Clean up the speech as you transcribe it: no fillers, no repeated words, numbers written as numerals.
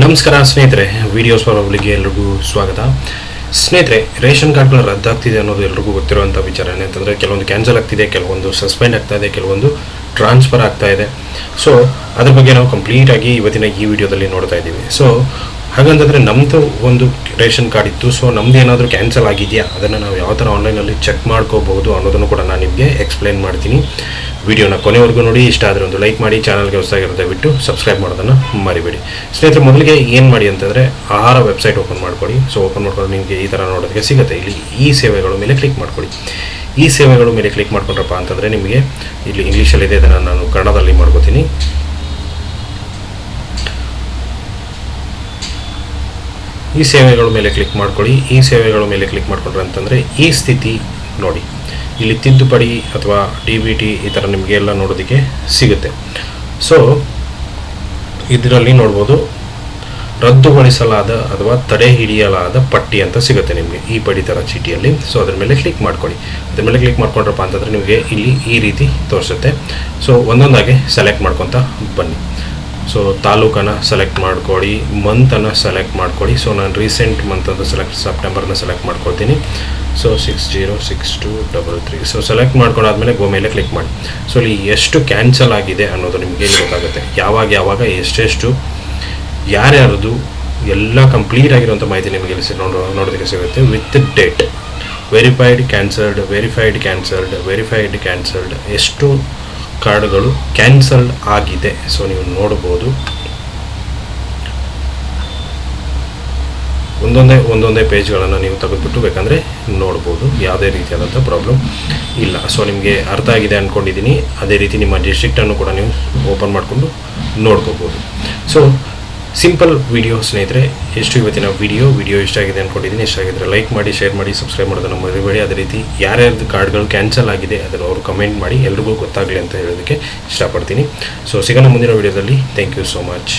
ನಮಸ್ಕಾರ ಸ್ನೇಹಿತರೆ, videos for ಪಬ್ಲಿಕ್ಗೆ ಎಲ್ರಿಗೂ ಸ್ವಾಗತ. ಸ್ನೇಹಿತರೆ, ರೇಷನ್ ಕಾರ್ಡ್ಗಳು ರದ್ದಾಗ್ತಿದೆ ಅನ್ನೋದು ಎಲ್ರಿಗೂ ಗೊತ್ತಿರುವಂಥ ವಿಚಾರನೇ. ಅಂತಂದರೆ ಕೆಲವೊಂದು ಕ್ಯಾನ್ಸಲ್ ಆಗ್ತಿದೆ, ಕೆಲವೊಂದು ಸಸ್ಪೆಂಡ್ ಆಗ್ತಾ ಇದೆ, ಕೆಲವೊಂದು ಟ್ರಾನ್ಸ್ಫರ್ ಆಗ್ತಾ ಇದೆ. ಸೊ ಅದ್ರ ಬಗ್ಗೆ ನಾವು ಕಂಪ್ಲೀಟಾಗಿ ಇವತ್ತಿನ ಈ ವಿಡಿಯೋದಲ್ಲಿ ನೋಡ್ತಾ ಇದ್ದೀವಿ. ಸೊ ಹಾಗಂತಂದರೆ ನಮ್ಮದು ಒಂದು ರೇಷನ್ ಕಾರ್ಡ್ ಇತ್ತು, ಸೊ ನಮ್ಮದು ಏನಾದರೂ ಕ್ಯಾನ್ಸಲ್ ಆಗಿದೆಯಾ, ಅದನ್ನು ನಾವು ಯಾವ ಥರ ಆನ್ಲೈನಲ್ಲಿ ಚೆಕ್ ಮಾಡ್ಕೋಬಹುದು ಅನ್ನೋದನ್ನು ಕೂಡ ನಾನು ನಿಮಗೆ ಎಕ್ಸ್ಪ್ಲೈನ್ ಮಾಡ್ತೀನಿ. ವಿಡಿಯೋನ ಕೊನೆವರೆಗೂ ನೋಡಿ. ಇಷ್ಟ ಆದರೆ ಒಂದು ಲೈಕ್ ಮಾಡಿ, ಚಾನಲ್ಗೆ ಹೊಸದಾಗಿರುತ್ತೆ ಬಿಟ್ಟು ಸಬ್ಸ್ಕ್ರೈಬ್ ಮಾಡೋದನ್ನು ಮರಿಬೇಡಿ. ಸ್ನೇಹಿತರೆ, ಮೊದಲಿಗೆ ಏನು ಮಾಡಿ ಅಂತಂದರೆ ಆಹಾರ ವೆಬ್ಸೈಟ್ ಓಪನ್ ಮಾಡ್ಕೊಳ್ಳಿ. ಸೊ ಓಪನ್ ಮಾಡ್ಕೊಂಡು ನಿಮಗೆ ಈ ಥರ ನೋಡೋದಕ್ಕೆ ಸಿಗುತ್ತೆ. ಇಲ್ಲಿ ಈ ಸೇವೆಗಳ ಮೇಲೆ ಕ್ಲಿಕ್ ಮಾಡ್ಕೊಳ್ಳಿ. ಈ ಸೇವೆಗಳ ಮೇಲೆ ಕ್ಲಿಕ್ ಮಾಡ್ಕೊಂಡ್ರಪ್ಪ ಅಂತಂದರೆ ನಿಮಗೆ ಇಲ್ಲಿ ಇಂಗ್ಲೀಷಲ್ಲಿದೆ, ಇದನ್ನು ನಾನು ಕನ್ನಡದಲ್ಲಿ ಮಾಡ್ಕೋತೀನಿ. ಈ ಸೇವೆಗಳ ಮೇಲೆ ಕ್ಲಿಕ್ ಮಾಡ್ಕೊಳ್ಳಿ. ಈ ಸೇವೆಗಳ ಮೇಲೆ ಕ್ಲಿಕ್ ಮಾಡ್ಕೊಂಡ್ರೆ ಅಂತಂದರೆ ಈ ಸ್ಥಿತಿ ನೋಡಿ, ಇಲ್ಲಿ ತಿದ್ದುಪಡಿ ಅಥವಾ DBT ಈ ಥರ ನಿಮಗೆಲ್ಲ ನೋಡೋದಕ್ಕೆ ಸಿಗುತ್ತೆ. ಸೊ ಇದರಲ್ಲಿ ನೋಡ್ಬೋದು, ರದ್ದುಗೊಳಿಸಲಾದ ಅಥವಾ ತಡೆ ಹಿಡಿಯಲಾದ ಪಟ್ಟಿ ಅಂತ ಸಿಗುತ್ತೆ ನಿಮಗೆ ಈ ಪಡಿತರ ಚೀಟಿಯಲ್ಲಿ. ಸೊ ಅದ್ರ ಮೇಲೆ ಕ್ಲಿಕ್ ಮಾಡ್ಕೊಳ್ಳಿ. ಅದ್ರ ಮೇಲೆ ಕ್ಲಿಕ್ ಮಾಡ್ಕೊಂಡ್ರಪ್ಪ ಅಂತಂದರೆ ನಿಮಗೆ ಇಲ್ಲಿ ಈ ರೀತಿ ತೋರಿಸುತ್ತೆ. ಸೊ ಒಂದೊಂದಾಗಿ ಸೆಲೆಕ್ಟ್ ಮಾಡ್ಕೊತ ಬನ್ನಿ. ಸೊ ತಾಲೂಕನ್ನು ಸೆಲೆಕ್ಟ್ ಮಾಡ್ಕೊಳ್ಳಿ, ಮಂತನ್ನು ಸೆಲೆಕ್ಟ್ ಮಾಡ್ಕೊಳ್ಳಿ. ಸೊ ನಾನು ರೀಸೆಂಟ್ ಮಂತ್ ಅಂತ ಸೆಪ್ಟೆಂಬರ್ನ ಸೆಲೆಕ್ಟ್ ಮಾಡ್ಕೊಳ್ತೀನಿ. ಸೊ 606233. ಸೊ ಸೆಲೆಕ್ಟ್ ಮಾಡ್ಕೊಂಡಾದ್ಮೇಲೆ ಗೋ ಮೇಲೆ ಕ್ಲಿಕ್ ಮಾಡಿ. ಸೊ ಇಲ್ಲಿ ಎಷ್ಟು ಕ್ಯಾನ್ಸಲ್ ಆಗಿದೆ ಅನ್ನೋದು ನಿಮಗೆ ಗೊತ್ತಾಗುತ್ತೆ. ಯಾವಾಗ ಎಷ್ಟೆಷ್ಟು ಯಾರ್ಯಾರದು ಎಲ್ಲ ಕಂಪ್ಲೀಟ್ ಆಗಿರುವಂಥ ಮಾಹಿತಿ ನಿಮಗೆ ನೋಡೋದಕ್ಕೆ ಸಿಗುತ್ತೆ. ವಿತ್ ಡೇಟ್, ವೆರಿಫೈಡ್ ಕ್ಯಾನ್ಸಲ್ಡ್ ಎಷ್ಟು ಕಾರ್ಡ್ಗಳು ಕ್ಯಾನ್ಸಲ್ಡ್ ಆಗಿದೆ. ಸೊ ನೀವು ನೋಡ್ಬೋದು, ಒಂದೊಂದೇ ಪೇಜ್ಗಳನ್ನು ನೀವು ತೆಗೆದುಬಿಟ್ಟು ಬೇಕಂದರೆ ನೋಡ್ಬೋದು. ಯಾವುದೇ ರೀತಿಯಾದಂಥ ಪ್ರಾಬ್ಲಮ್ ಇಲ್ಲ. ಸೊ ನಿಮಗೆ ಅರ್ಥ ಆಗಿದೆ ಅಂದ್ಕೊಂಡಿದ್ದೀನಿ. ಅದೇ ರೀತಿ ನಿಮ್ಮ ಡಿಸ್ಟ್ರಿಕ್ಟನ್ನು ಕೂಡ ನೀವು ಓಪನ್ ಮಾಡಿಕೊಂಡು ನೋಡ್ಕೋಬೋದು. ಸೊ ಸಿಂಪಲ್ ವಿಡಿಯೋ ಸ್ನೇಹಿತರೆ. ಎಷ್ಟು ಇವತ್ತಿನ ವಿಡಿಯೋ ಇಷ್ಟ ಆಗಿದೆ ಅಂದ್ಕೊಂಡಿದ್ದೀನಿ. ಇಷ್ಟ ಆಗಿದ್ರೆ ಲೈಕ್ ಮಾಡಿ, ಶೇರ್ ಮಾಡಿ, ಸಬ್ಸ್ಕ್ರೈಬ್ ಮಾಡೋದನ್ನು ಮರಿಬೇಡಿ. ಅದೇ ರೀತಿ ಯಾರ್ಯಾರ್ದು ಕಾರ್ಡ್ಗಳು ಕ್ಯಾನ್ಸಲ್ ಆಗಿದೆ ಅದನ್ನು ಅವರು ಕಮೆಂಟ್ ಮಾಡಿ ಎಲ್ರಿಗೂ ಗೊತ್ತಾಗಲಿ ಅಂತ ಹೇಳೋದಕ್ಕೆ ಇಷ್ಟಪಡ್ತೀನಿ. ಸೊ ಸಿಗೋಣ ಮುಂದಿನ ವಿಡಿಯೋದಲ್ಲಿ. Thank you so much.